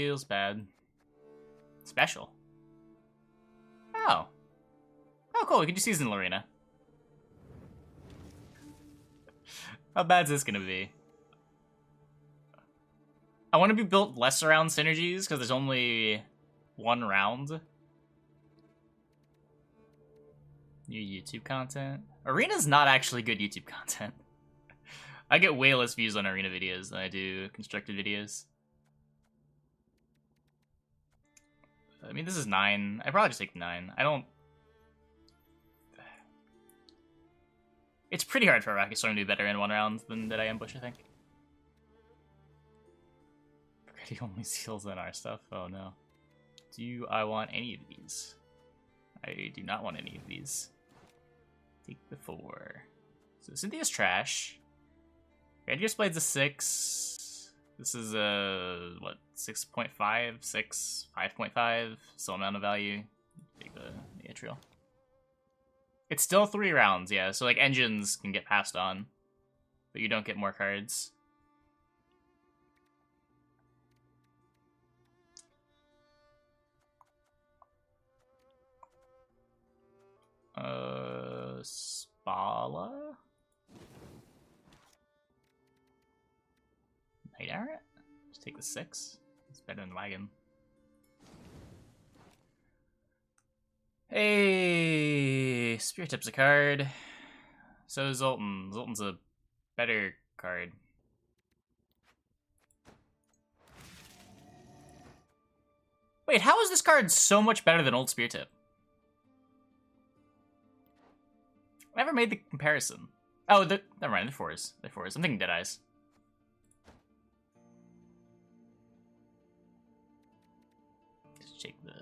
Feels bad. Special. Oh. Oh, cool. We can just use it in Lorena. How bad is this gonna be? I want to be built less around synergies because there's only one round. New YouTube content. Arena's not actually good YouTube content. I get way less views on Arena videos than I do constructed videos. I mean, this is 9. I'd probably just take 9. I don't... It's pretty hard for a Rocket Storm to do better in one round than Deadeye Ambush, I think. He only seals in our stuff. Oh no. Do I want any of these? I do not want any of these. Take the 4. So Cynthia's trash. Grandgear's Blade's a 6. This is a, what, 6.5? 6? 5.5? Still amount of value. Take the Atrial. It's still 3 rounds, yeah. So, like, engines can get passed on. But you don't get more cards. Spala? Night Errant? Just take the 6. It's better than Wagon. Hey, Spirit Tip's a card. So is Zoltan. Zoltan's a better card. Wait, how is this card so much better than old Spirit Tip? I never made the comparison. Oh, never mind. They're 4s. They're 4s. I'm thinking Deadeyes. Just take the...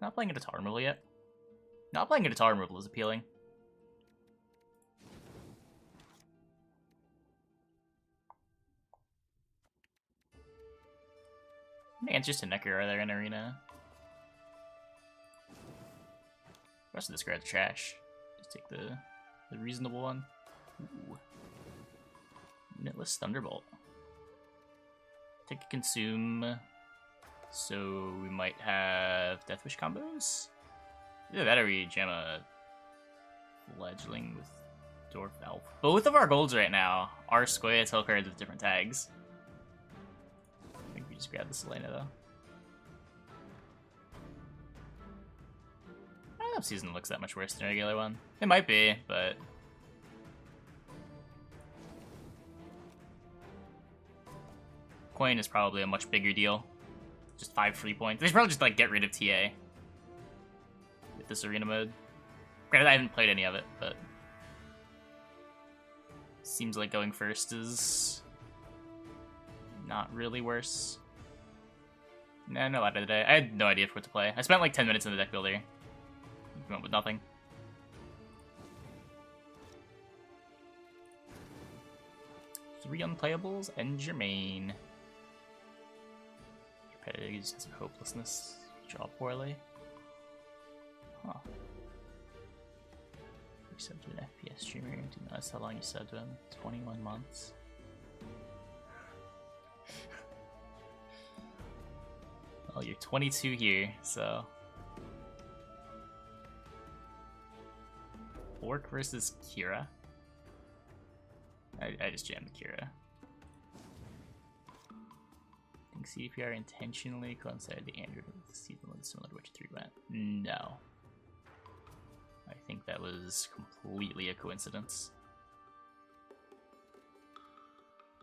not playing a guitar removal yet. Not playing a guitar removal is appealing. How many answers to Necker are there in Arena? The rest of this card's trash. Just take the reasonable one. Ooh. Unitless Thunderbolt. Take a consume. So we might have Deathwish combos? Either that or we jam a Fledgling with Dwarf Elf. Both of our golds right now are Scoia'tael cards with different tags. I think we just grab the Selena though. I don't know if Season looks that much worse than a regular one. It might be, but... Coin is probably a much bigger deal. Just 5 free points. They should probably just like get rid of TA with this arena mode. Granted, I haven't played any of it, but seems like going first is not really worse. Nah, no ladder today. I had no idea what to play. I spent like 10 minutes in the deck builder. Went with nothing. Three unplayables and Germain. Repetitive just has hopelessness. Draw poorly. Huh. You subbed to an FPS streamer. Do you notice how long you subbed to him? 21 months. Well, you're 22 here, so. Orc versus Kira. I just jammed Kira. I think CDPR intentionally coincided the Android with the season one similar to which 3 went. No. I think that was completely a coincidence.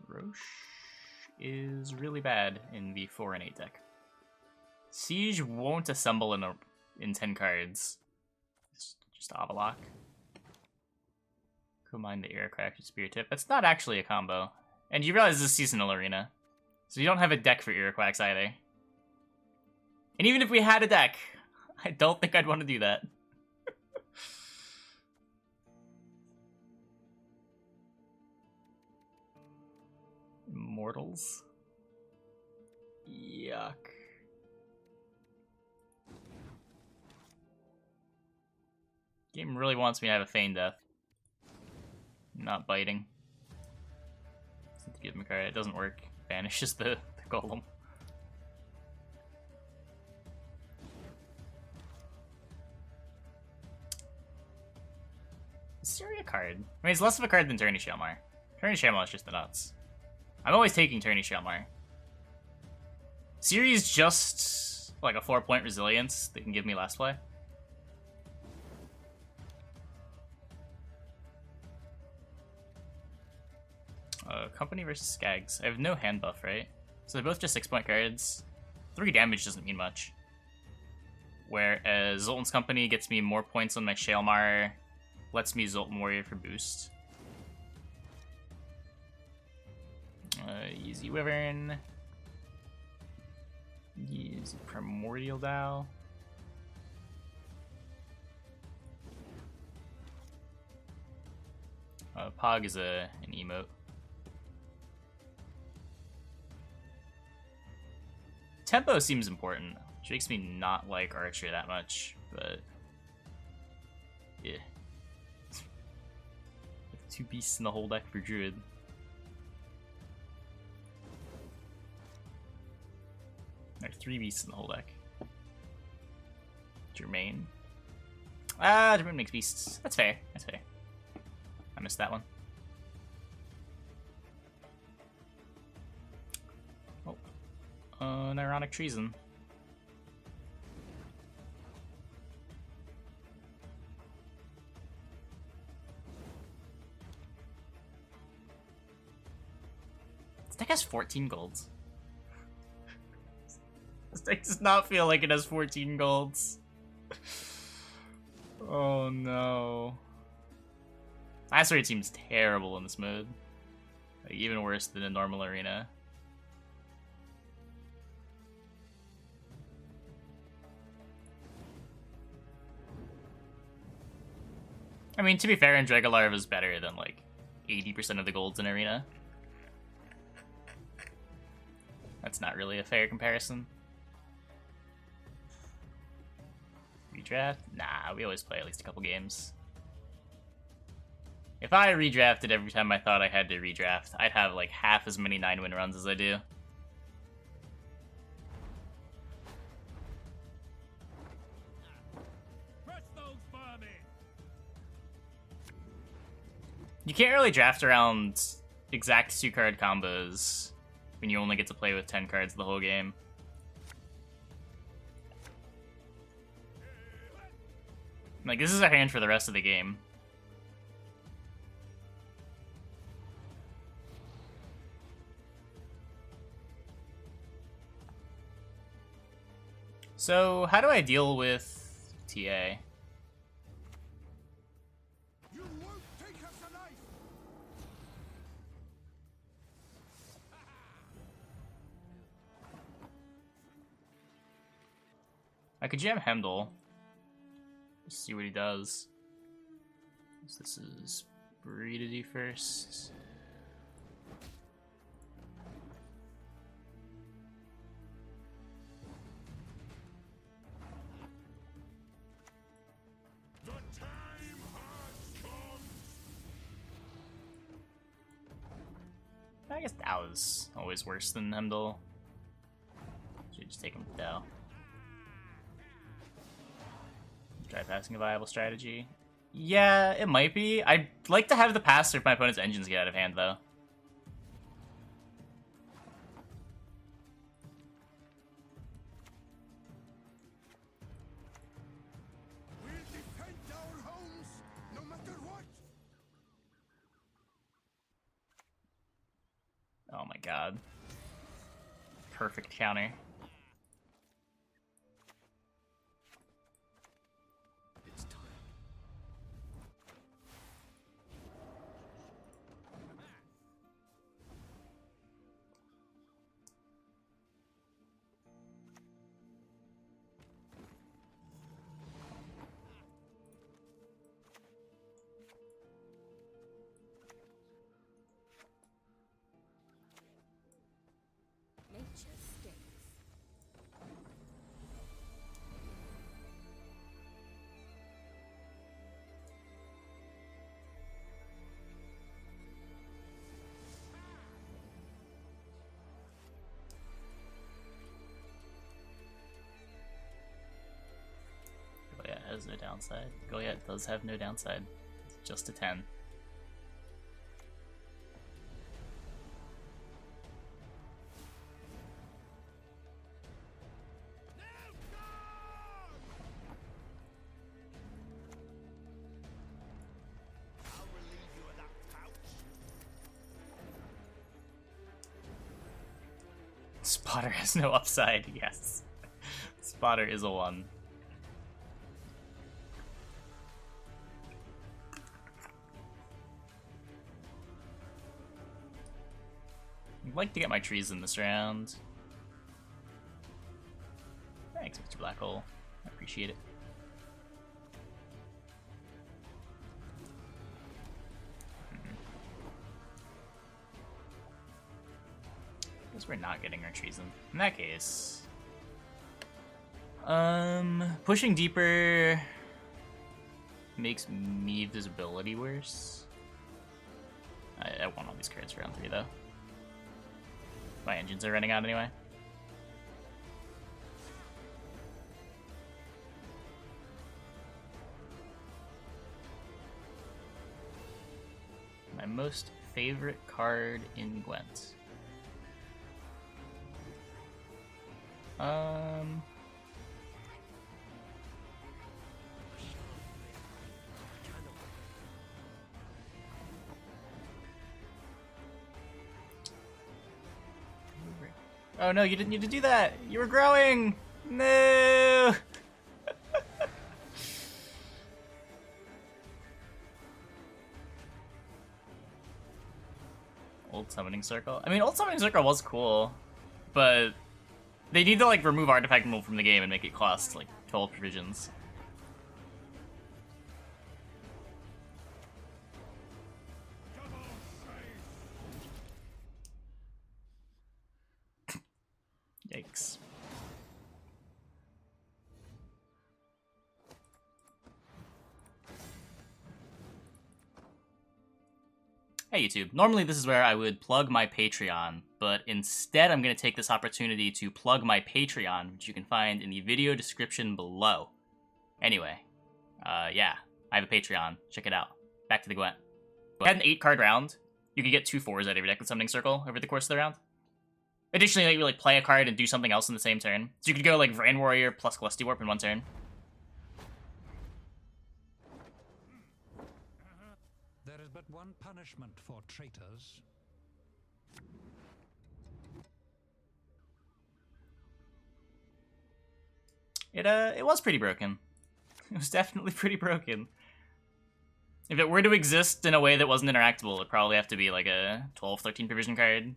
Roche is really bad in the 4 and 8 deck. Siege won't assemble in 10 cards. It's just Avalok. Combine the Aircraft with Spirit Tip. That's not actually a combo. And you realize this is seasonal arena. So you don't have a deck for Iroquax either. And even if we had a deck, I don't think I'd want to do that. Immortals? Yuck. Game really wants me to have a Feign Death. Not biting. To give him a card, it doesn't work. Banishes the golem. Is Siri a card? I mean, it's less of a card than Tourney Shalmar. Tourney Shalmar is just the nuts. I'm always taking Tourney Shalmar. Siri is just like a 4-point resilience that can give me last play. Company versus Skags. I have no hand buff, right? So they're both just 6-point cards. 3 damage doesn't mean much. Whereas Zoltan's Company gets me more points on my Shalmar, lets me Zoltan Warrior for boost. Easy Wyvern. Use Primordial Dow. Pog is an emote. Tempo seems important, which makes me not like Archer that much, but yeah. 2 beasts in the whole deck for Druid. There are 3 beasts in the whole deck. Germain. Germain makes beasts. That's fair. That's fair. I missed that one. Oh. An ironic treason. This deck has 14 golds. This deck does not feel like it has 14 golds. Oh no. Last rate seems terrible in this mode. Like, even worse than a normal arena. I mean, to be fair, Andregalarv is better than like 80% of the golds in arena. That's not really a fair comparison. Redraft? Nah, we always play at least a couple games. If I redrafted every time I thought I had to redraft, I'd have like half as many 9-win runs as I do. You can't really draft around exact 2-card combos when you only get to play with 10 cards the whole game. Like, this is our hand for the rest of the game. So, how do I deal with TA? You won't take us alive. I could jam Hemdall. Just see what he does. So this is Bree to do first. The time has come. I guess Dow is always worse than Hemdall. Should just take him to Dow. Try passing a viable strategy. Yeah, it might be. I'd like to have the pass if my opponent's engines get out of hand, though. We'll defend our homes, no matter what. Oh my god. Perfect counter. It's time. Nature stinks. Goliath has no downside. Goliath does have no downside. just to 10. Spotter has no upside, yes. Spotter is a 1. I'd like to get my trees in this round. Thanks, Mr. Black Hole. I appreciate it. Guess we're not getting our trees in. In that case, pushing deeper makes me visibility worse. I want all these cards for round 3 though. My engines are running out anyway. My most favorite card in Gwent. Oh no, you didn't need to do that! You were growing! No! Old Summoning Circle? I mean, Old Summoning Circle was cool, but they need to, like, remove Artifact Removal from the game and make it cost, like, 12 provisions. Yikes. Hey YouTube, normally this is where I would plug my Patreon, but instead I'm going to take this opportunity to plug my Patreon, which you can find in the video description below. Anyway, yeah, I have a Patreon. Check it out. Back to the Gwent. If you had an 8-card round, you could get 2 4s out of every deck with Summoning Circle over the course of the round. Additionally, you play a card and do something else in the same turn. So you could go like Vrand Warrior plus Glusty Warp in 1 turn. There is but one punishment for traitors. It was pretty broken. It was definitely pretty broken. If it were to exist in a way that wasn't interactable, it'd probably have to be like a 12, 13 provision card.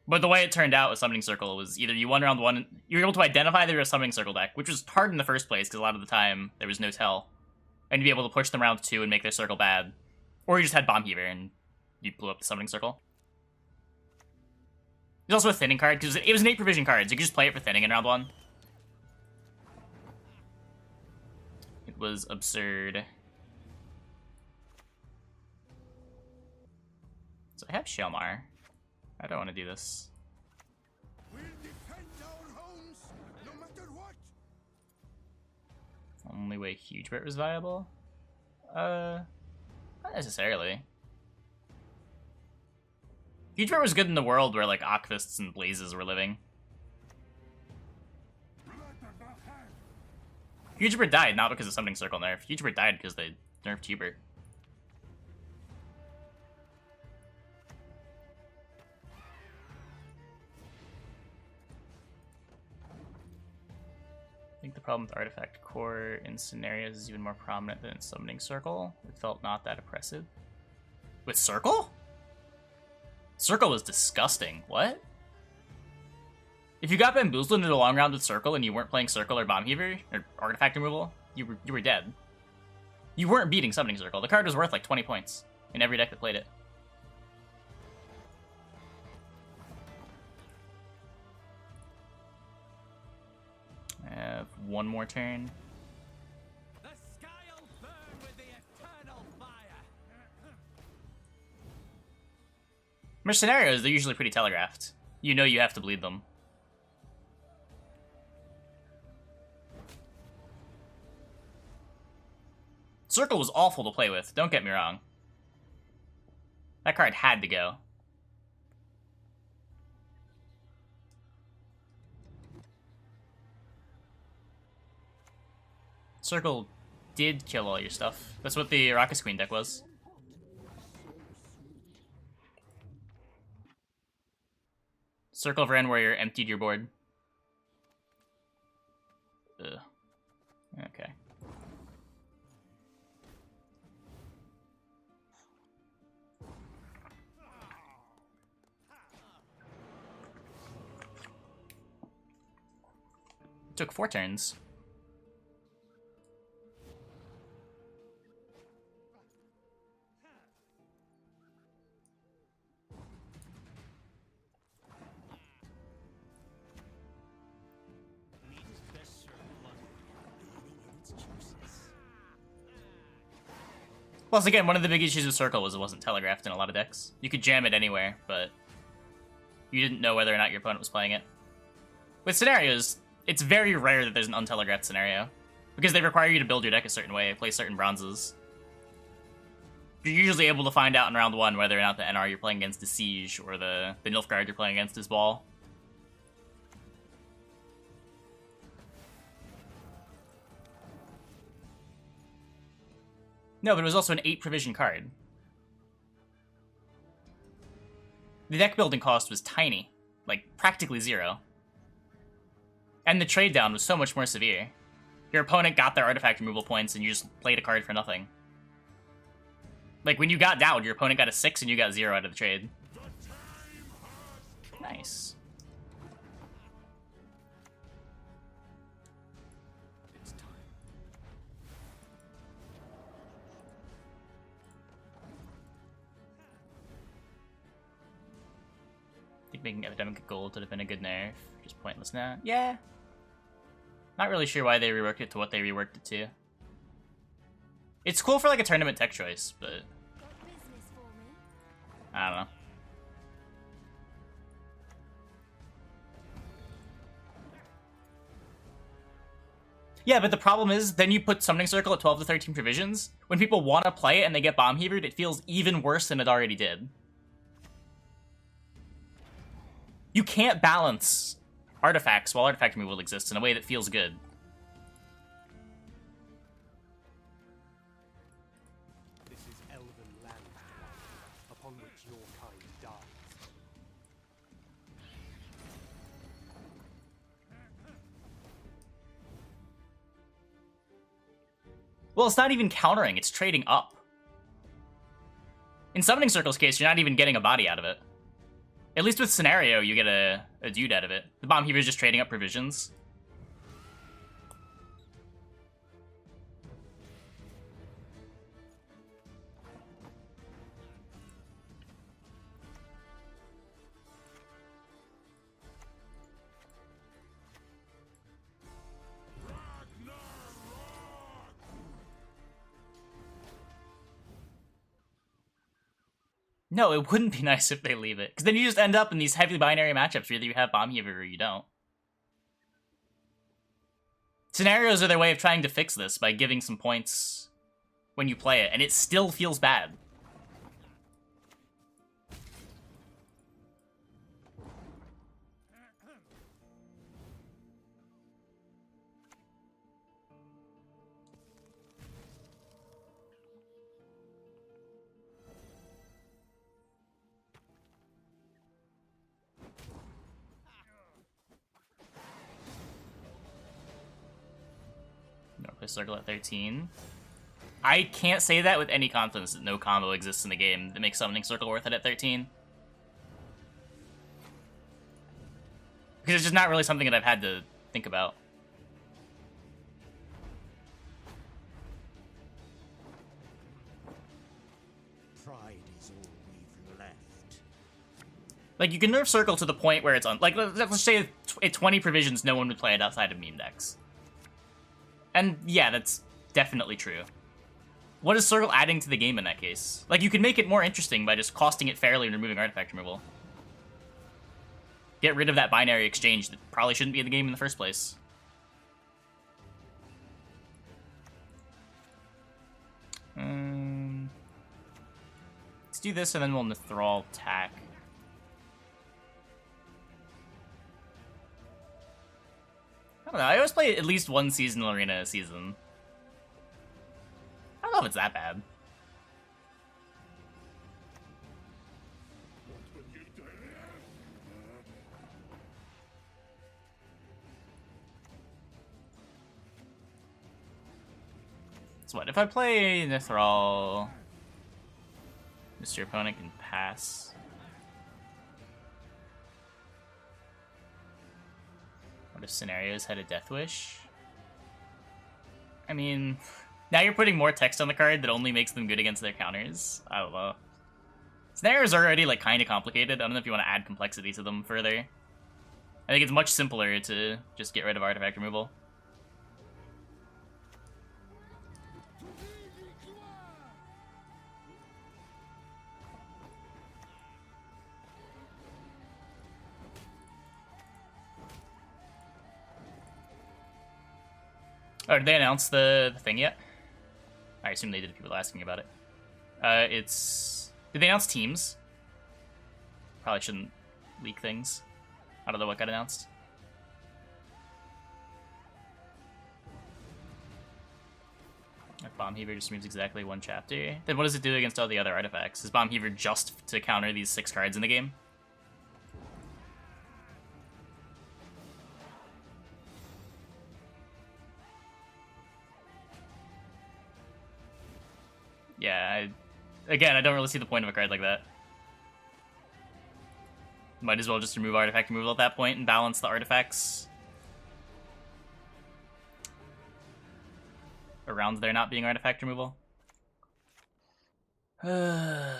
But the way it turned out with Summoning Circle was either you won round 1, you were able to identify they were a Summoning Circle deck, which was hard in the first place because a lot of the time there was no tell, and you'd be able to push them round 2 and make their circle bad, or you just had Bomb Heaver and you blew up the Summoning Circle. There's also a Thinning card because it was an 8 provision card, so you could just play it for Thinning in round 1. It was absurd. So I have Shelmar. I don't want to do this. We'll defend our homes, no matter what. Only way Huge Brit was viable? Not necessarily. Huge Brit was good in the world where, like, Akvists and Blazes were living. Huge Brit died, not because of Summoning Circle nerf. Huge Brit died because they nerfed Hubert. I think the problem with Artifact Core in scenarios is even more prominent than in Summoning Circle. It felt not that oppressive. With Circle? Circle was disgusting. What? If you got bamboozled into a long round with Circle and you weren't playing Circle or Bomb Heaver, or Artifact Removal, you were dead. You weren't beating Summoning Circle. The card was worth like 20 points in every deck that played it. I have one more turn. The sky'll burn with the eternal fire. For scenarios, they're usually pretty telegraphed. You know you have to bleed them. Circle was awful to play with, don't get me wrong. That card had to go. Circle did kill all your stuff. That's what the Raucous Queen deck was. Circle of Ren Warrior emptied your board. Ugh. Okay. Took 4 turns. Plus, again, one of the big issues with Circle was it wasn't telegraphed in a lot of decks. You could jam it anywhere, but you didn't know whether or not your opponent was playing it. With scenarios, it's very rare that there's an untelegraphed scenario, because they require you to build your deck a certain way, play certain bronzes. You're usually able to find out in round 1 whether or not the NR you're playing against is Siege, or the Nilfgaard you're playing against is Ball. No, but it was also an 8 provision card. The deck building cost was tiny, like practically 0. And the trade down was so much more severe. Your opponent got their artifact removal points and you just played a card for nothing. Like when you got down, your opponent got a 6 and you got 0 out of the trade. Nice. I think making Epidemic Gold would have been a good nerf. Just pointless now. Yeah. Not really sure why they reworked it to what they reworked it to. It's cool for like a tournament tech choice, but I don't know. Yeah, but the problem is, then you put Summoning Circle at 12 to 13 provisions. When people want to play it and they get Bomb Heavered, it feels even worse than it already did. You can't balance artifacts while artifact removal exists in a way that feels good. This is elven land, upon which your kind dies. Well, it's not even countering, it's trading up. In Summoning Circle's case, you're not even getting a body out of it. At least with Scenario, you get a dude out of it. The Bomb Heaver is just trading up provisions. No, it wouldn't be nice if they leave it. Because then you just end up in these heavily binary matchups where either you have Bomb Heaver or you don't. Scenarios are their way of trying to fix this by giving some points when you play it, and it still feels bad. Play Circle at 13. I can't say that with any confidence that no combo exists in the game that makes Summoning Circle worth it at 13. Because it's just not really something that I've had to think about. Pride is all we've left. Like, you can nerf Circle to the point where it's on... Like, let's say at 20 provisions, no one would play it outside of meme decks. And yeah, that's definitely true. What is Circle adding to the game in that case? Like, you can make it more interesting by just costing it fairly and removing artifact removal. Get rid of that binary exchange that probably shouldn't be in the game in the first place. Let's do this and then we'll Mithril tack. I don't know, I always play at least one seasonal arena a season. I don't know if it's that bad. So what, if I play Mithril, Mr. Opponent can pass. What if Scenarios had a Death Wish? I mean, now you're putting more text on the card that only makes them good against their counters. I don't know. Scenarios are already, like, kind of complicated. I don't know if you want to add complexity to them further. I think it's much simpler to just get rid of artifact removal. Oh, did they announce the thing yet? I assume they did, people asking about it. Did they announce teams? Probably shouldn't leak things. I don't know what got announced. If Bomb Heaver just removes exactly one chapter, then what does it do against all the other artifacts? Is Bomb Heaver just to counter these 6 cards in the game? Yeah, again, I don't really see the point of a card like that. Might as well just remove artifact removal at that point and balance the artifacts around there not being artifact removal. Oh.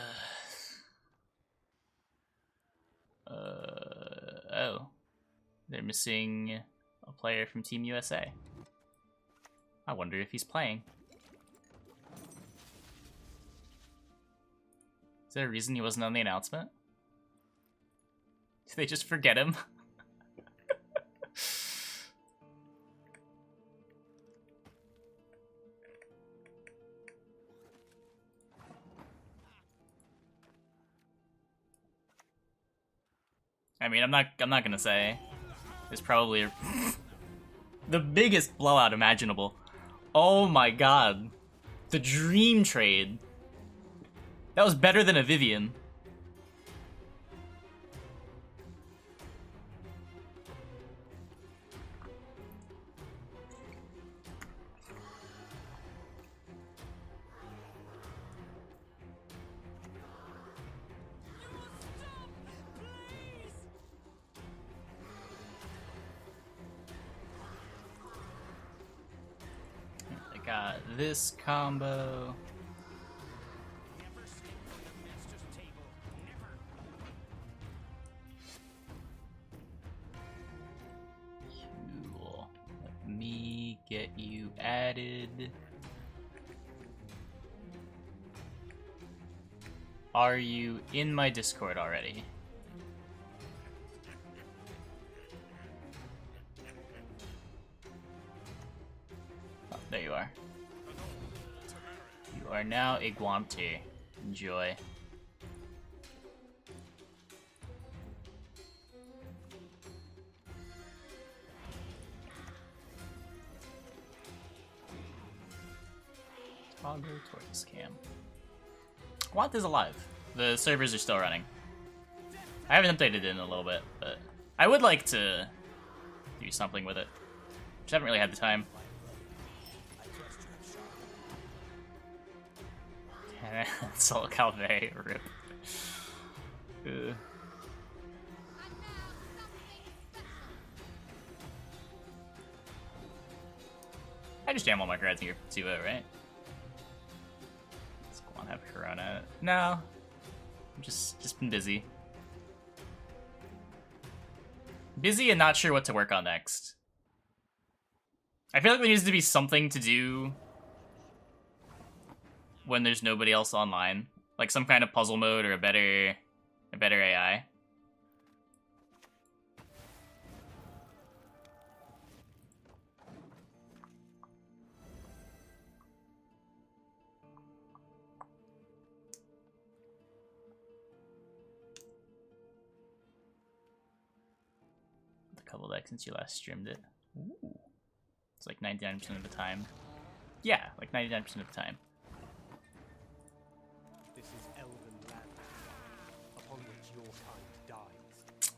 They're missing a player from Team USA. I wonder if he's playing. Is there a reason he wasn't on the announcement? Did they just forget him? I mean, I'm not gonna say. It's probably the biggest blowout imaginable. Oh my god. The dream trade. That was better than a Vivian. I got this combo. Get you added. Are you in my Discord already? Oh, there you are. You are now a Gwent. Enjoy. Toggle tortoise cam. Gwent is alive. The servers are still running. I haven't updated it in a little bit, but I would like to do something with it. Just haven't really had the time. Sol Calvé, rip. Ugh. I just jam all my cards in your 2-0, right? Let's go on, have Corona. No. I'm just been busy. Busy and not sure what to work on next. I feel like there needs to be something to do when there's nobody else online. Like some kind of puzzle mode or a better AI. couple decks since you last streamed it. Ooh. It's like 99% of the time. Yeah, like 99% of the time. This is elven land, upon which your kind dies.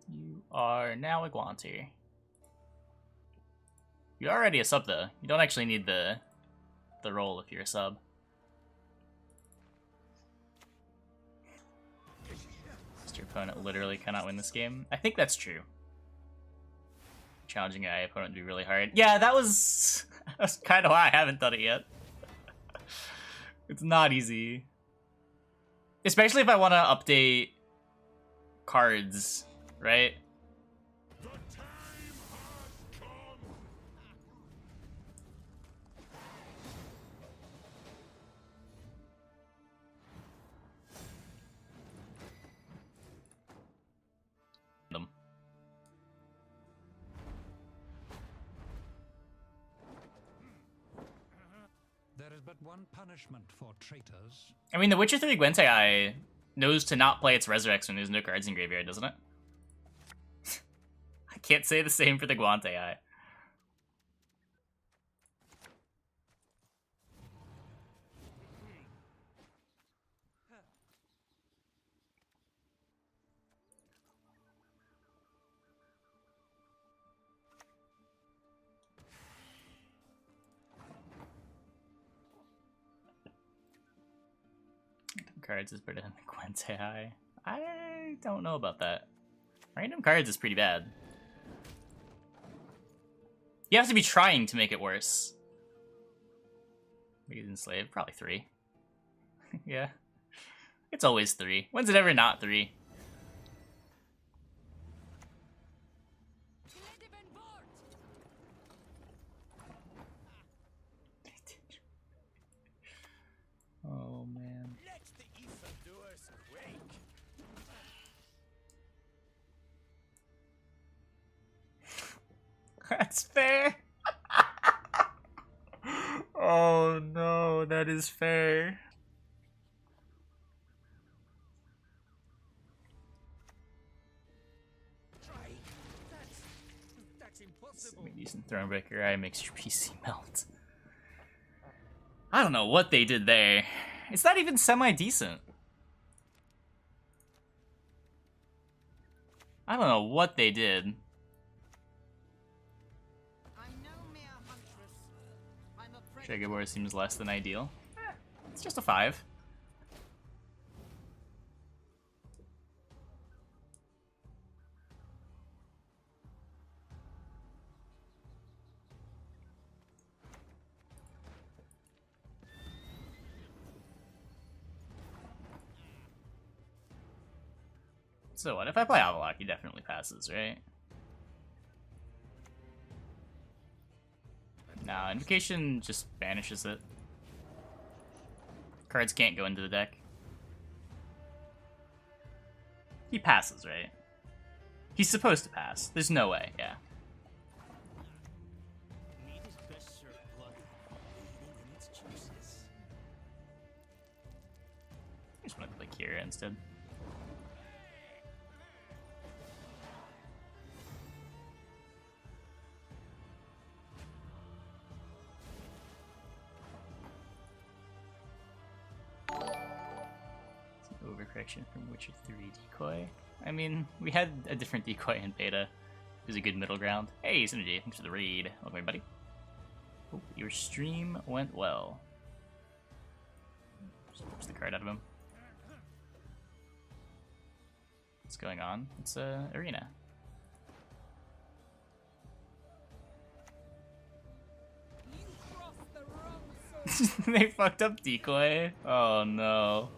You are now a Guanter. You're already a sub though. You don't actually need the roll if you're a sub. Just your opponent literally cannot win this game. I think that's true. Challenging AI opponent would be really hard. Yeah, that's kind of why I haven't done it yet. It's not easy. Especially if I want to update cards, right? Them. There is but one punishment for traitors. I mean, the Witcher 3 Gwent AI knows to not play its Resurrects when there's no cards in graveyard, doesn't it? I can't say the same for the Gwent AI. Cards is better than the Gwent AI. I don't know about that. Random cards is pretty bad. You have to be trying to make it worse. Maybe enslaved, probably 3. Yeah. It's always 3. When's it ever not 3? Oh man. Let the ether doers quake. That's fair. Oh no, that is fair. Try. That's impossible. Decent Thronebreaker AI makes your PC melt. I don't know what they did there. It's not even semi-decent. I don't know what they did. Shagabor seems less than ideal. It's just a 5. So what if I play Avalok? He definitely passes, right? Nah, Invocation just banishes it. Cards can't go into the deck. He passes, right? He's supposed to pass. There's no way, yeah. Meat is best served bloody, bleeding in its juices. I just want to play Kira instead. Overcorrection from Witcher 3 decoy. I mean, we had a different decoy in beta. It was a good middle ground. Hey, Synergy, thanks for the raid. Welcome, everybody. Hope your stream went well. Just push the card out of him. What's going on? It's arena. You crossed the wrong sword. They fucked up decoy. Oh no.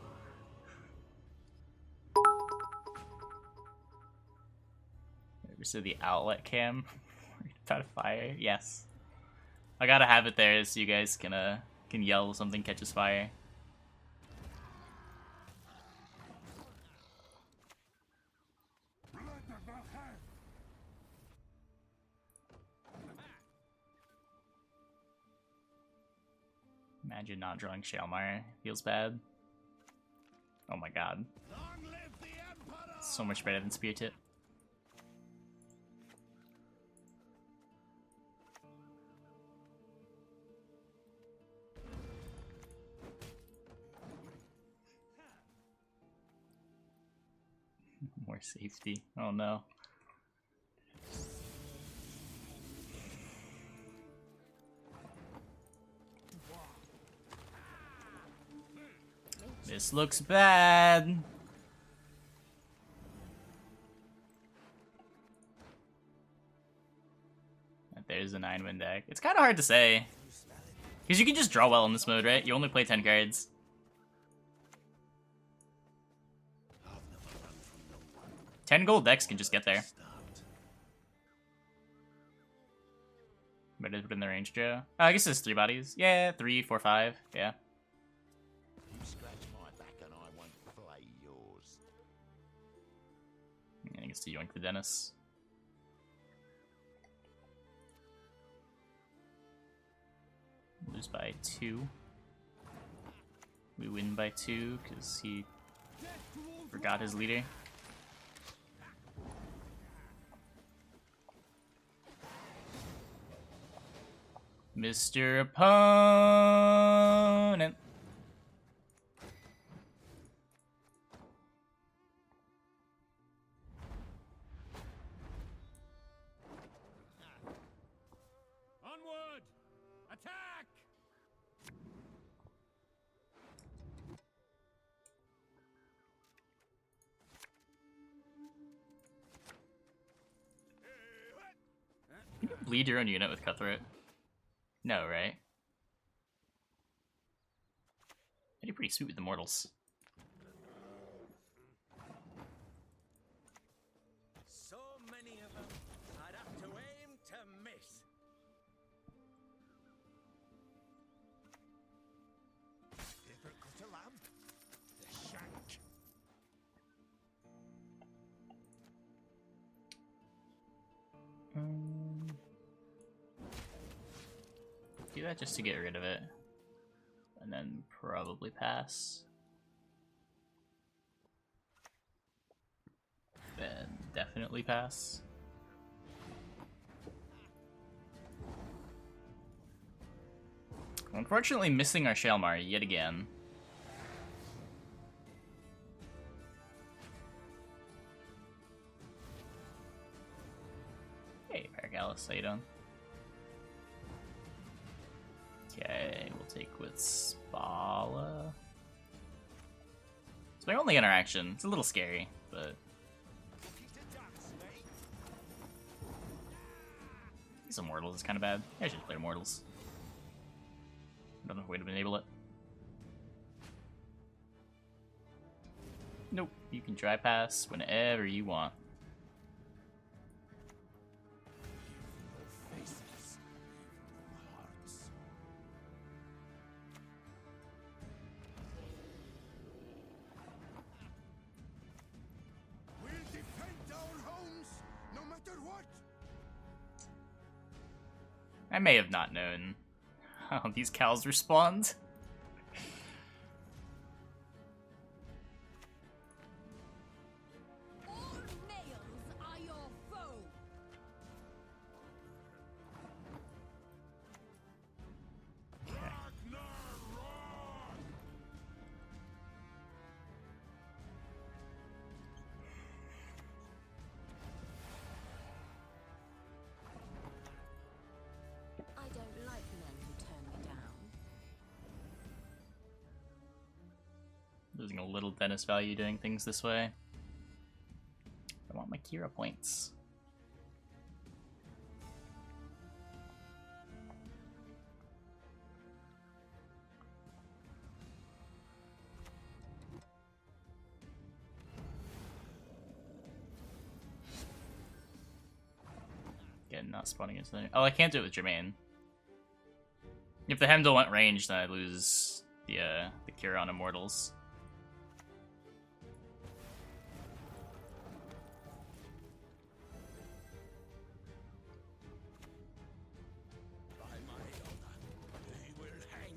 So the outlet cam about to fire. Yes, I gotta have it there so you guys can yell if something catches fire. Imagine not drawing Shalmar. Feels bad. Oh my god. Long live the Emperor! So much better than Spear Tip. More safety. Oh no. This looks bad. There's a 9-win deck. It's kind of hard to say. Because you can just draw well in this mode, right? You only play 10 cards. I've never run from no one. 10 gold decks can just get there. Start. But it's within the range, Joe. Oh, I guess it's 3 bodies. Yeah, 3, 4, 5. Yeah. You scratch my back and I won't play yours. I think it's to yoink the Dennis. Lose by 2. We win by 2 because he forgot his leader. Mr. Opponent. Onward! Attack! Can you bleed your own unit with Cutthroat? No, right? That'd be pretty sweet with the mortals. So many of them, I'd have to aim to miss. Difficult to lamp. The shank. Do that just to get rid of it. And then probably pass. Then definitely pass. Unfortunately missing our Shalmar yet again. Hey, Paragalis, how you doing? Okay, we'll take with Spala. It's my only interaction. It's a little scary, but these Immortals is kind of bad. I should play Immortals. I don't know if way to enable it. Nope, you can dry pass whenever you want. Faces. Hearts. We'll defend our homes, no matter what. I may have not known how these cows respond. All males are your foe. I don't like men who turn me down. Losing a little Dennis value doing things this way. I want my Kira points. Again, not spawning into the... Oh, I can't do it with Jermaine. If the Hemdall went range, then I lose the Kira on Immortals. By my elder, they will hang.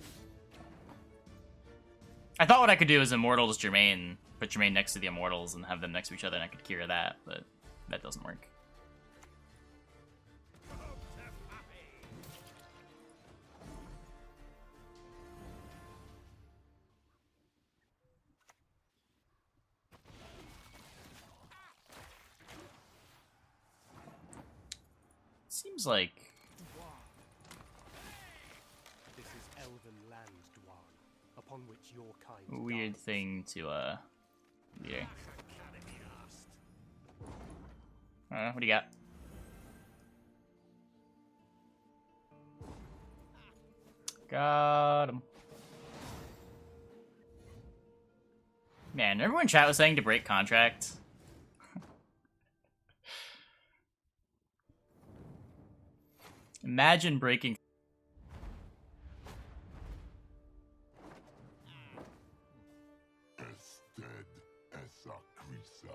I thought what I could do is Immortals Jermaine, put Jermaine next to the Immortals and have them next to each other, and I could cure that, but that doesn't work. Seems like This is elven land, Dwan, upon which your kind a weird dies. thing to yeah. What do you got? Got him. Man, everyone in chat was saying to break contract. Imagine breaking. Ested esa crisa.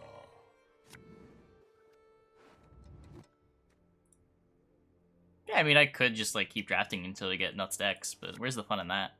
Yeah, I mean, I could just like keep drafting until we get nuts decks, but where's the fun in that?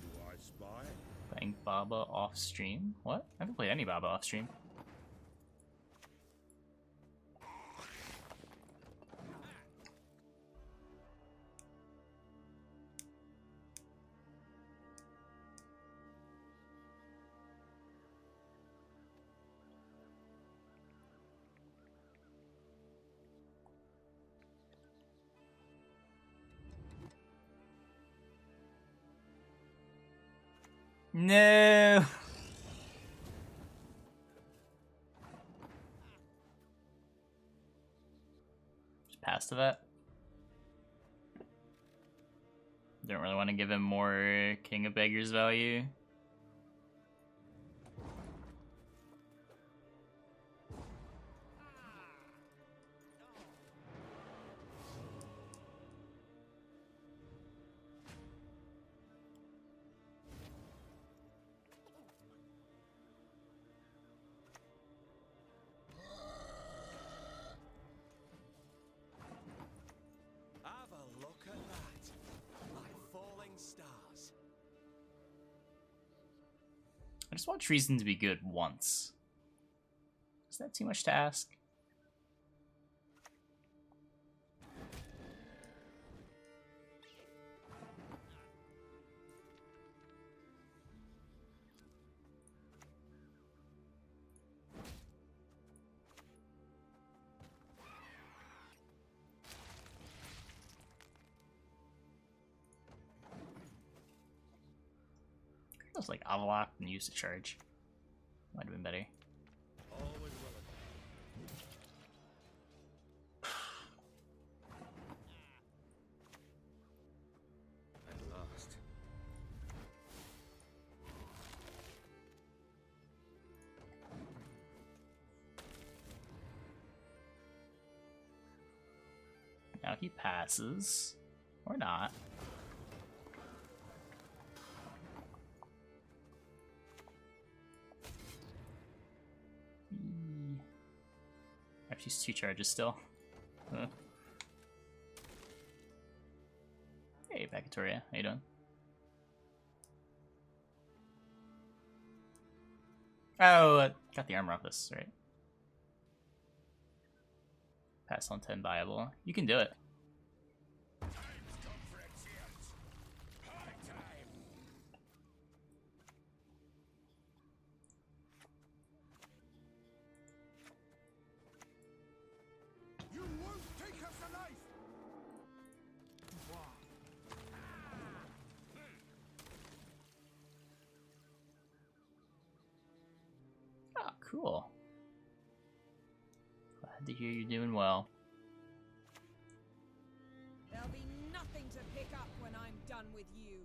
Do I spy? Playing Baba off stream? What? I haven't played any Baba off stream. No. Just pass to that. Don't really want to give him more King of Beggars value. Have a look at that. My falling stars. I just want Treason to be good once. Is that too much to ask? It was like Avalok and used to charge. Might have been better. Always willing. At last. Now he passes. Or not. She's 2 charges still. Huh. Hey, Pacatoria, how you doing? Oh, got the armor off this, right? Pass on 10 viable. You can do it. Time's come for a chance. High time. You won't take us alive. Oh, cool. Glad to hear you're doing well. There'll be nothing to pick up when I'm done with you.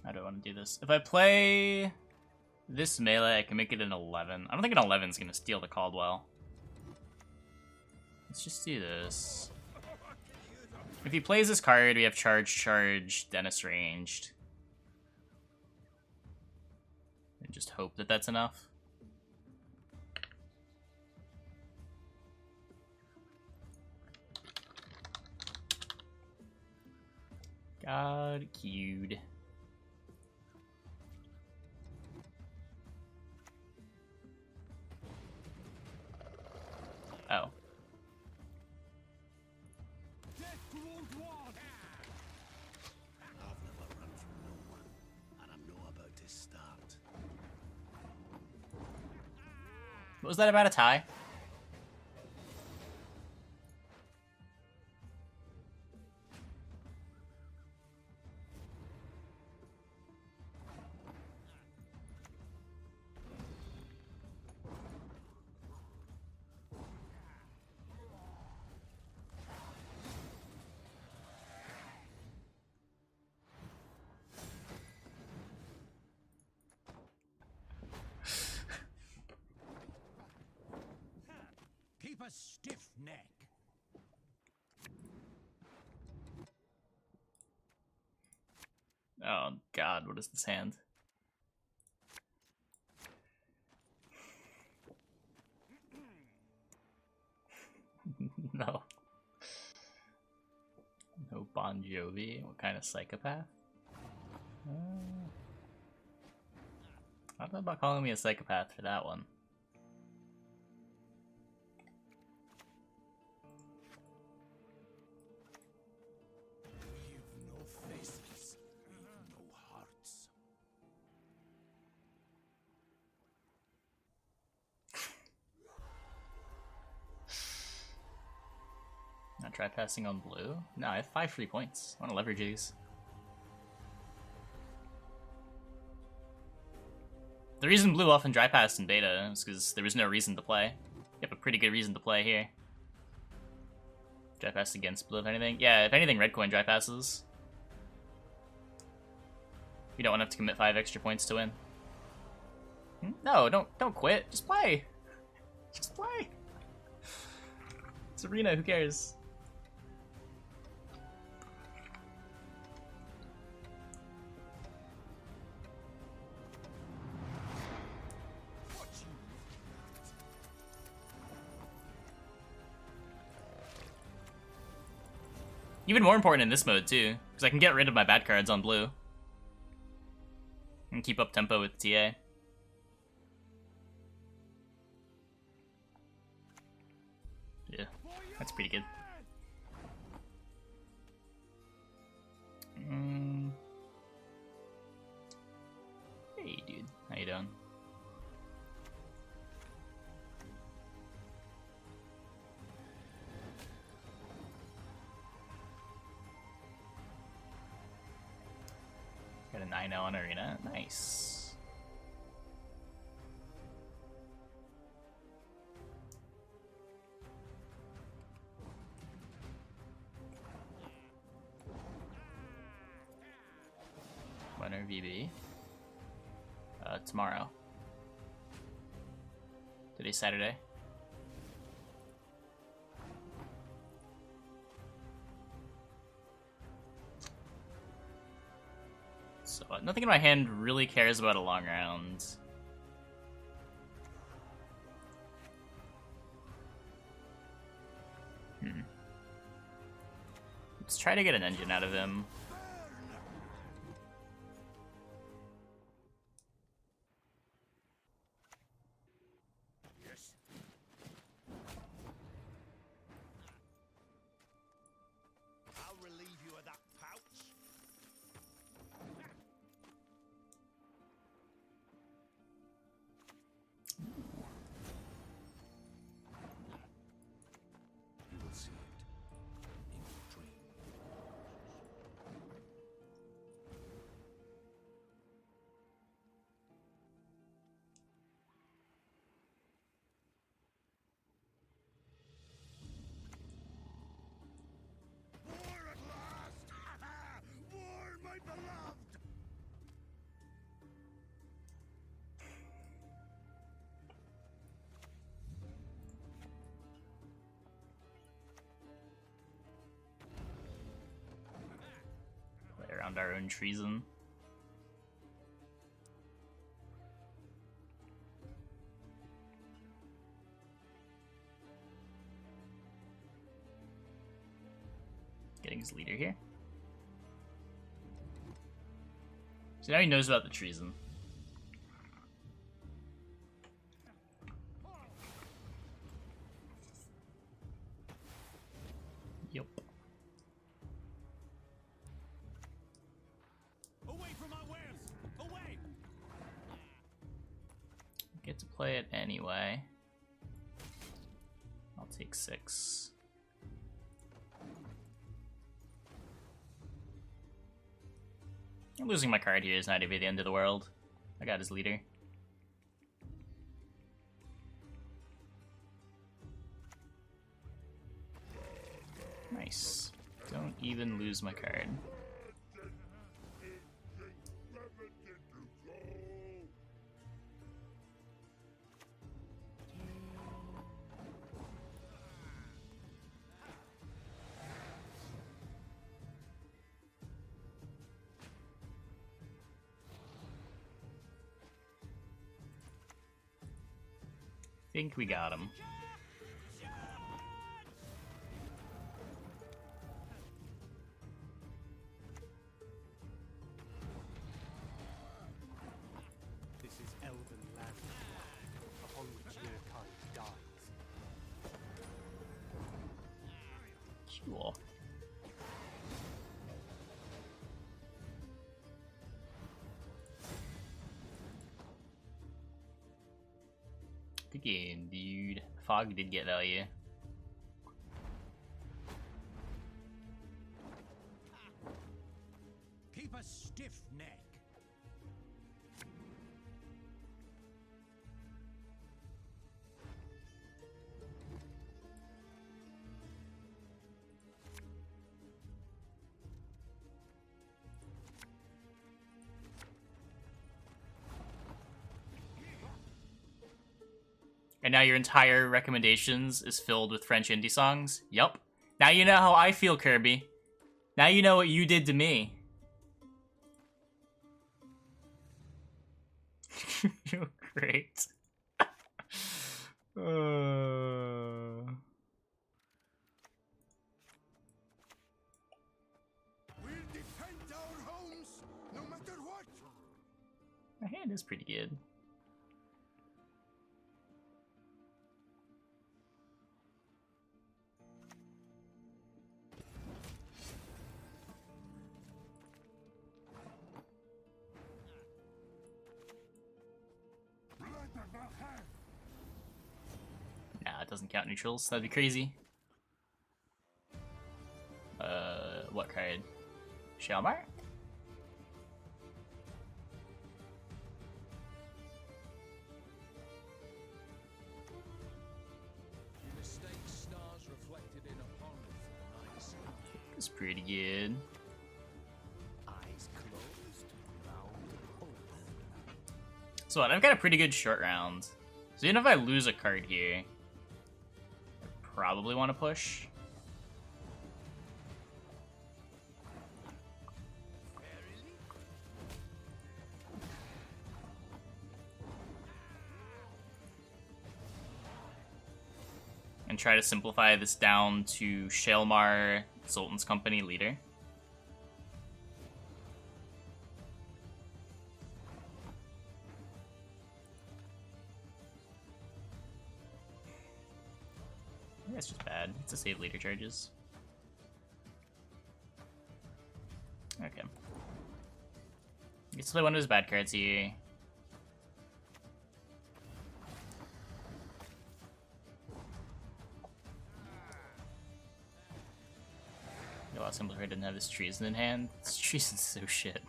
How do I want to do this? If I play this melee, I can make it an 11. I don't think an 11 is going to steal the Caldwell. Let's just do this. If he plays this card, we have charge, Dennis ranged. And just hope that that's enough. God queued. Oh. Death won't walk. I've never run from no one, and I'm not about to start. What was that about a tie? Keep a stiff neck. Oh god, what is this hand? No. No Bon Jovi. What kind of psychopath? I don't know about calling me a psychopath for that one. You've no faces, no hearts. Not try passing on blue? No, I have 5 free points. I want to leverage these. The reason blue often dry passed in beta is because there was no reason to play. You have a pretty good reason to play here. Dry pass against blue, if anything. Yeah, if anything, red coin dry passes. You don't want to have to commit 5 extra points to win. No, don't quit. Just play. Just play. It's arena. Who cares? Even more important in this mode, too, because I can get rid of my bad cards on blue. And keep up tempo with TA. Yeah, that's pretty good. Hey, dude. How you doing? Got a 9-0 on arena. Nice. Winner VB. Tomorrow. Today's Saturday. So nothing in my hand really cares about a long round. Let's try to get an engine out of him. I'll relieve you of that pouch. You will see it in your dream. around our own treason. Getting his leader here. So now he knows about the treason. Yep. Away from my wares! Away! Get to play it anyway. I'll take 6. Losing my card here is not even the end of the world. I got his leader. Nice. Don't even lose my card. Think we got him. This is elven land upon which your kind dies. Cool. Good game, dude. Fog did get value. Keep a stiff neck. And now your entire recommendations is filled with French indie songs? Yup. Now you know how I feel, Kirby. Now you know what you did to me. You're great. We'll defend our homes, no matter what! My hand is pretty good. Nah, it doesn't count neutrals. That'd be crazy. What card? Shalmar? Mistake stars reflected in a pond for the night sky. It's pretty good. Eyes closed, mouth open. So what, I've got a pretty good short round. So even if I lose a card here, I probably want to push. And try to simplify this down to Shalmar, Sultan's Company leader. That's just bad. It's a save leader charges. Okay. Gets to play one of his bad cards here. A lot simpler if I didn't have this treason in hand. This treason's so shit.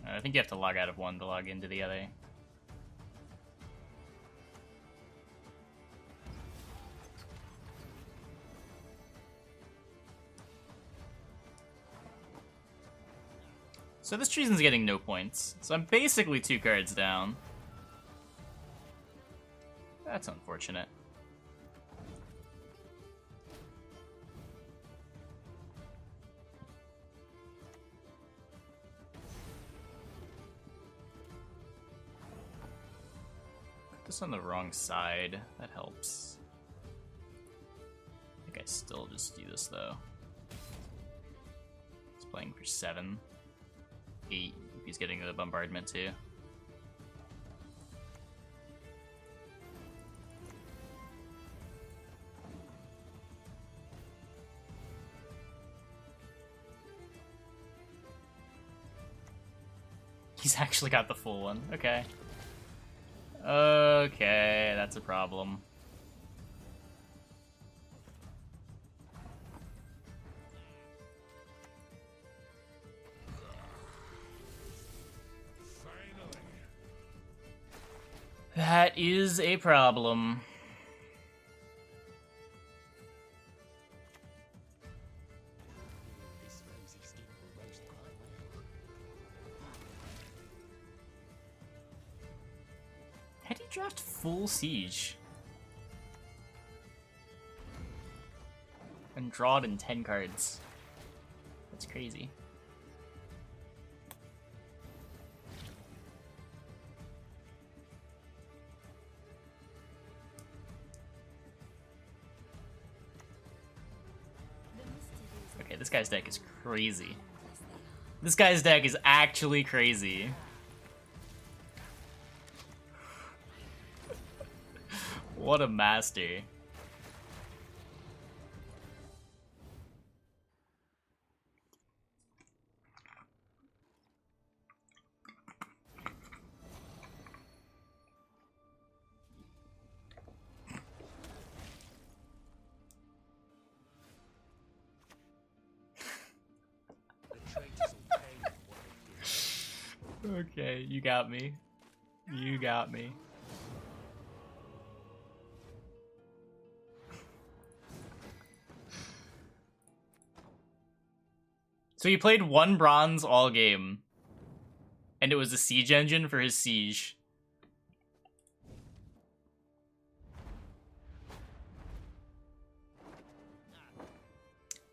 I think you have to log out of one to log into the other. So this treason's getting no points. So I'm basically 2 cards down. That's unfortunate. Put this on the wrong side. That helps. I think I still just do this though. He's playing for 7. 8 if he's getting the bombardment too. He's actually got the full one. Okay. Okay, that's a problem. That is a problem. This rosy skin will roast my How do you draft full siege? And draw it in 10 cards. That's crazy. Okay, this guy's deck is crazy. This guy's deck is actually crazy. What a master. Okay, you got me. You got me. So he played 1 bronze all game. And it was a siege engine for his siege.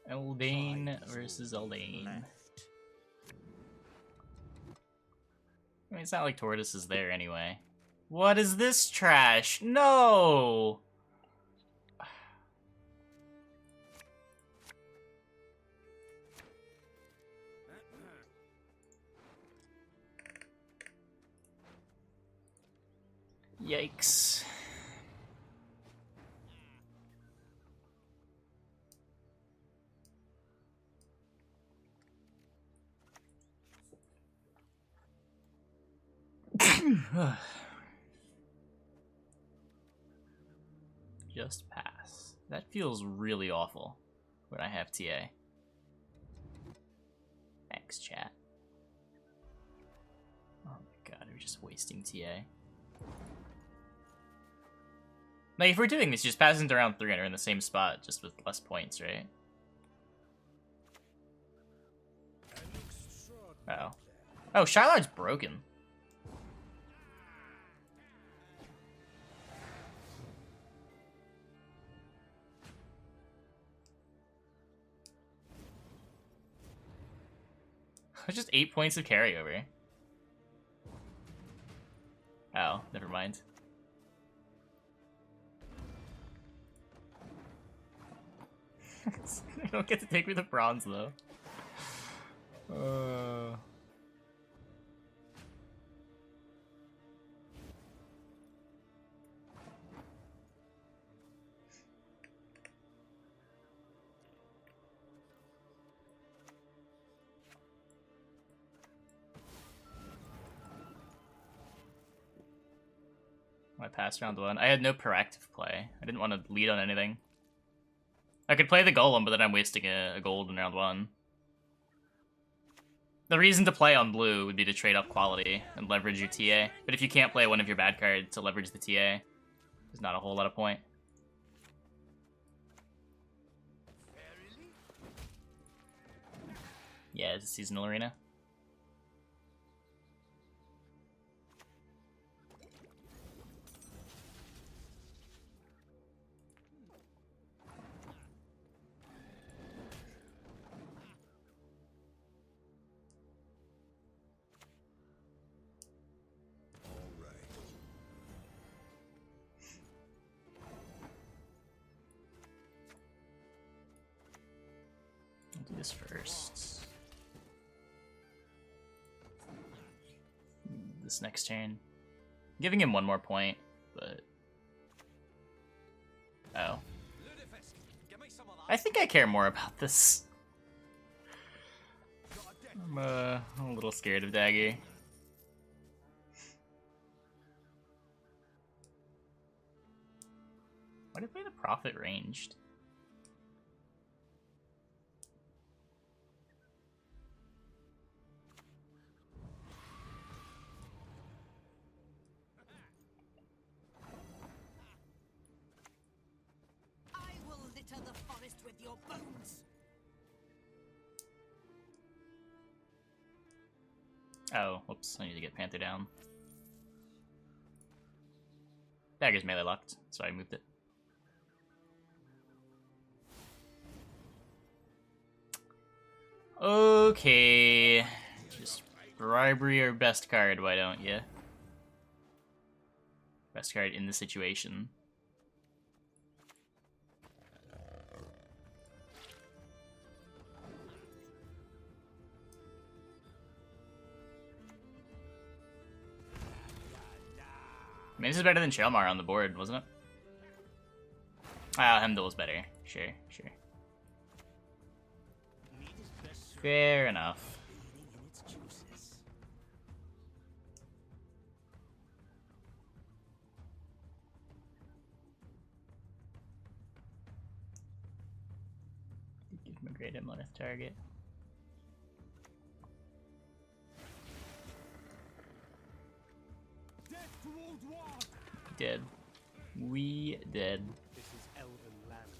Eldain versus Eldain. I mean, it's not like Tortoise is there anyway. What is this trash? No! Yikes. Just pass. That feels really awful when I have TA. Thanks, chat. Oh my god, we're just wasting TA. Like, if we're doing this, just pass into round 3 and we're in the same spot, just with less points, right? Uh-oh. Oh, Shylard's broken. Just 8 points of carryover. Oh, never mind. I don't get to take me the bronze though. I passed round 1. I had no proactive play. I didn't want to lead on anything. I could play the golem, but then I'm wasting a gold in round 1. The reason to play on blue would be to trade up quality and leverage your TA. But if you can't play one of your bad cards to leverage the TA, there's not a whole lot of point. Yeah, it's a seasonal arena. I'll do this first. This next turn. Giving him one more point, but... Oh. I think I care more about this. I'm a little scared of Dagger. Why did I play the Prophet ranged? I will litter the forest with your bones. Oh, whoops, I need to get Panther down. Dagger's melee locked, so I moved it. Okay, just bribery or best card, why don't you? Best card in the situation. I mean, this is better than Shelmar on the board, wasn't it? Ah, Hemdall's better. Sure, sure. Fair enough. Give him a great Emote target. Dead. We dead. This is elven land,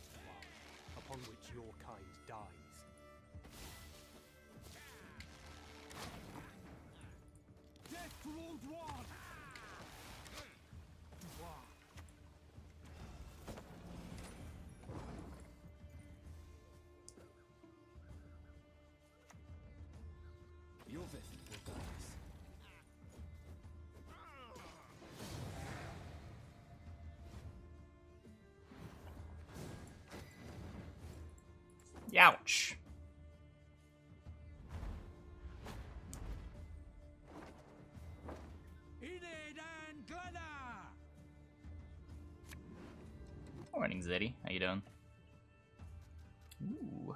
upon which your kind dies. Death to Old One! Your Vith will guide us. Ouch. Morning, Zeddy. How you doing? Ooh,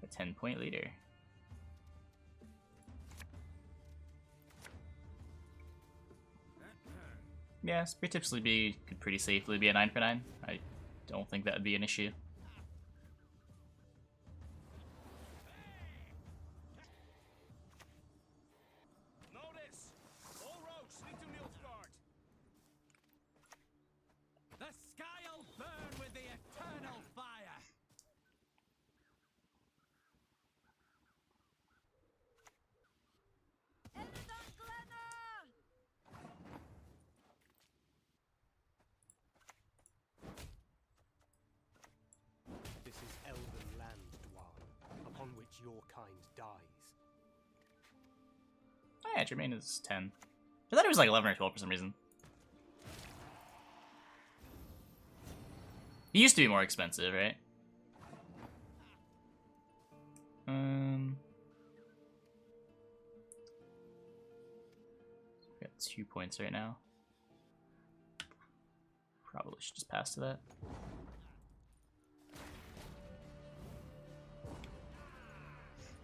a 10-point leader. Yeah, Spear Tipsley could pretty safely be a 9 for 9. I don't think that would be an issue. The sky'll burn with the eternal fire. This is elven land, Dwarf, upon which your kind dies. Oh yeah, Jermaine is 10. I thought it was like 11 or 12 for some reason. He used to be more expensive, right? Got 2 points right now. Probably should just pass to that.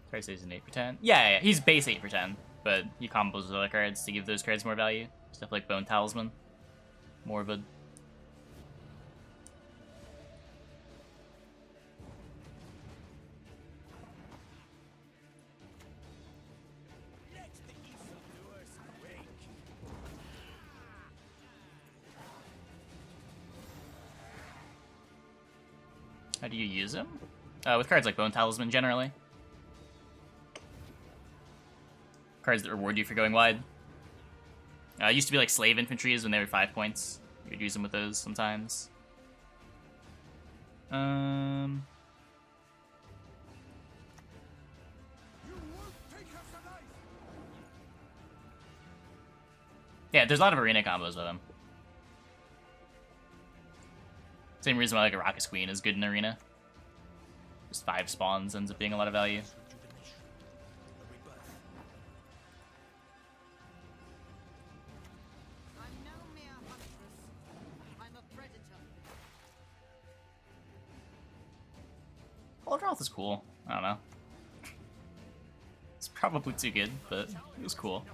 Try to say he's an 8 for 10. Yeah, he's base 8 for 10, but he combos with other cards to give those cards more value. Stuff like Bone Talisman. Morbid. How do you use him? With cards like Bone Talisman, generally. Cards that reward you for going wide. It used to be like Slave Infantries when they were 5 points. You would use them with those sometimes. Yeah, there's a lot of arena combos with him. Same reason why like a Raucous Queen is good in arena. Just 5 spawns ends up being a lot of value. I'm no mere huntress. I'm a predator. Cold is cool. I don't know. It's probably too good, but it was cool.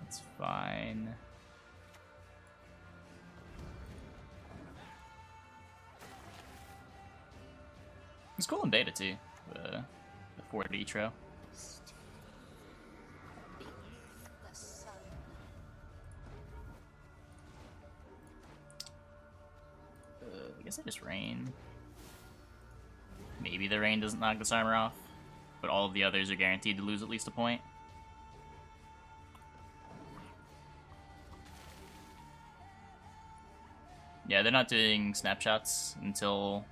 That's fine. It's cool in beta too. The 4D tro. I guess I just rain. Maybe the rain doesn't knock this armor off, but all of the others are guaranteed to lose at least a point. Yeah, they're not doing snapshots until,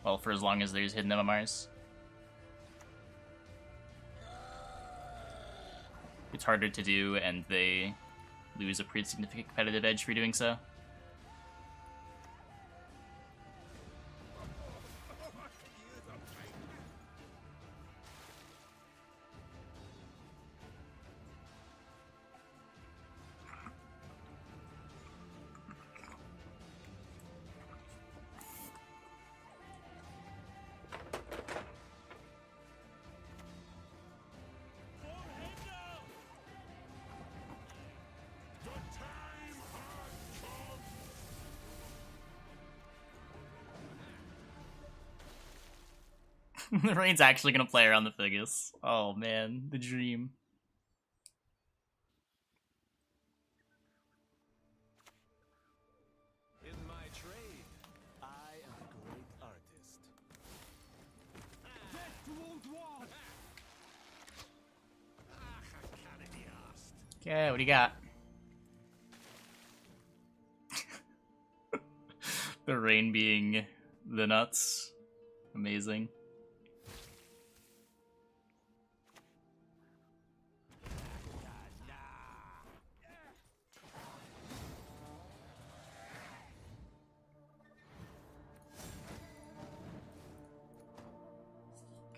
well, for as long as there's hidden MMRs. It's harder to do, and they lose a pretty significant competitive edge for doing so. The rain's actually gonna play around the Figus. Oh man, the dream. In my trade, I am a great artist. Death to old war! Okay, what do you got? The rain being the nuts. Amazing.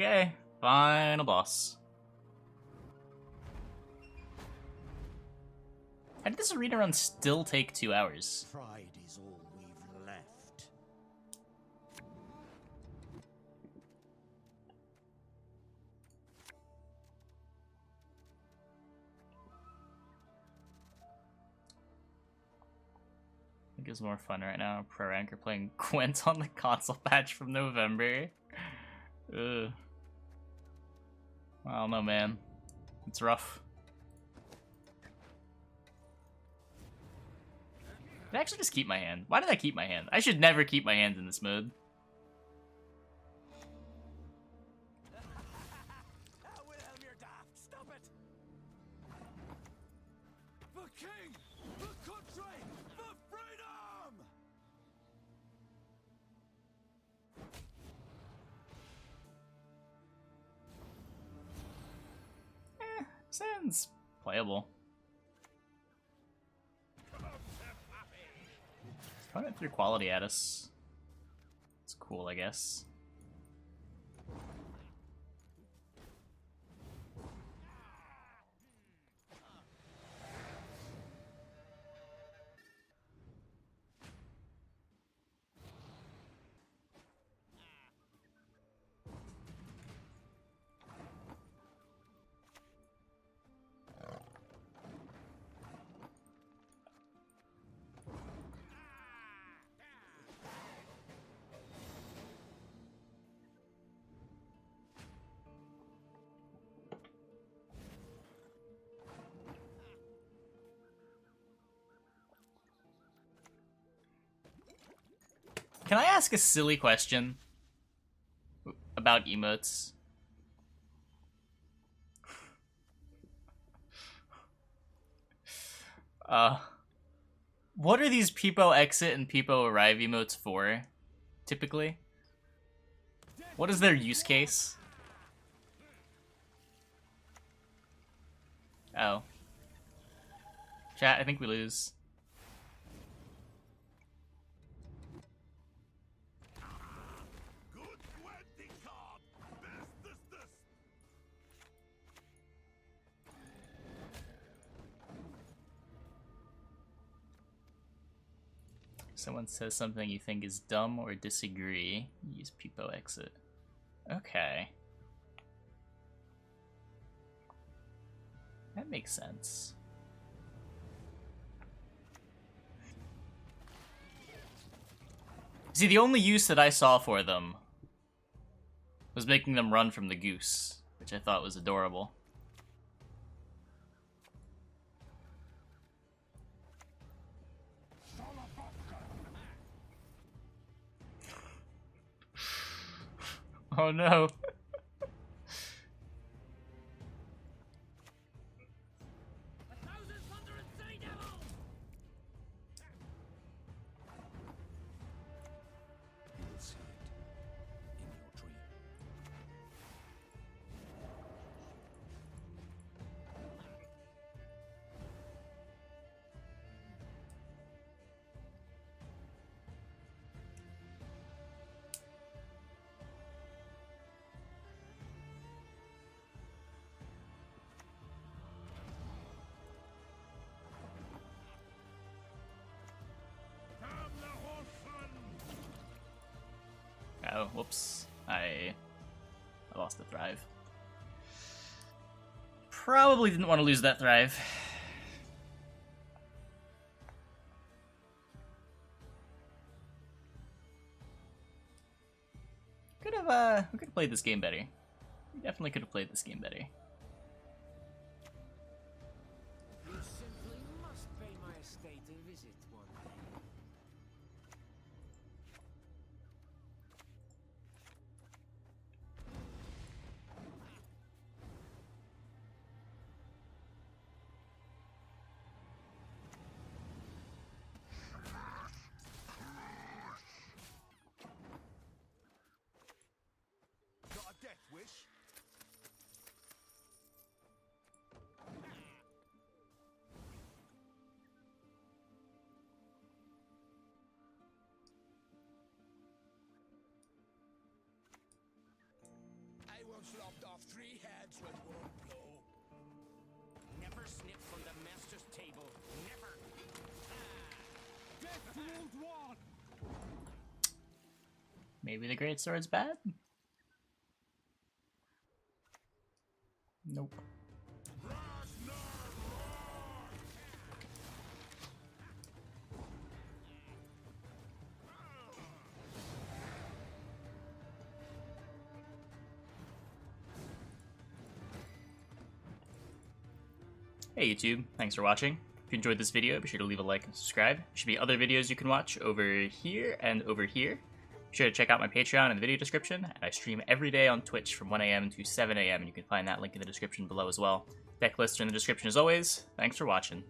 Okay, final boss. How did this arena run still take 2 hours? Pride is all we've left. I think it's more fun right now. Pro Ranker playing Gwent on the console patch from November. Ugh. I don't know, man. It's rough. Did I actually just keep my hand? Why did I keep my hand? I should never keep my hands in this mode. Wilhelm, you're daft. Stop it. The king! The country! The freedom! Sounds playable. Probably threw quality at us. It's cool, I guess. Can I ask a silly question about emotes? What are these Peepo exit and Peepo arrive emotes for, typically? What is their use case? Oh. Chat, I think we lose. someone says something you think is dumb or disagree, use Peepo exit. Okay. That makes sense. See, the only use that I saw for them was making them run from the goose, which I thought was adorable. Oh no. You will see it in your dream. Oh, whoops. I lost the Thrive. Probably didn't want to lose that Thrive. We could have played this game better. We definitely could have played this game better. You simply must pay my estate a visit one day. Got a death wish? I once lopped off 3 heads with one blow. Never snip from the master's table. Never. Death to Old One! Maybe the Great Sword's bad? Nope. Hey YouTube, thanks for watching. If you enjoyed this video, be sure to leave a like and subscribe. There should be other videos you can watch over here and over here. Be sure to check out my Patreon in the video description, and I stream every day on Twitch from 1 AM to 7 AM, and you can find that link in the description below as well. Deck lists are in the description as always. Thanks for watching.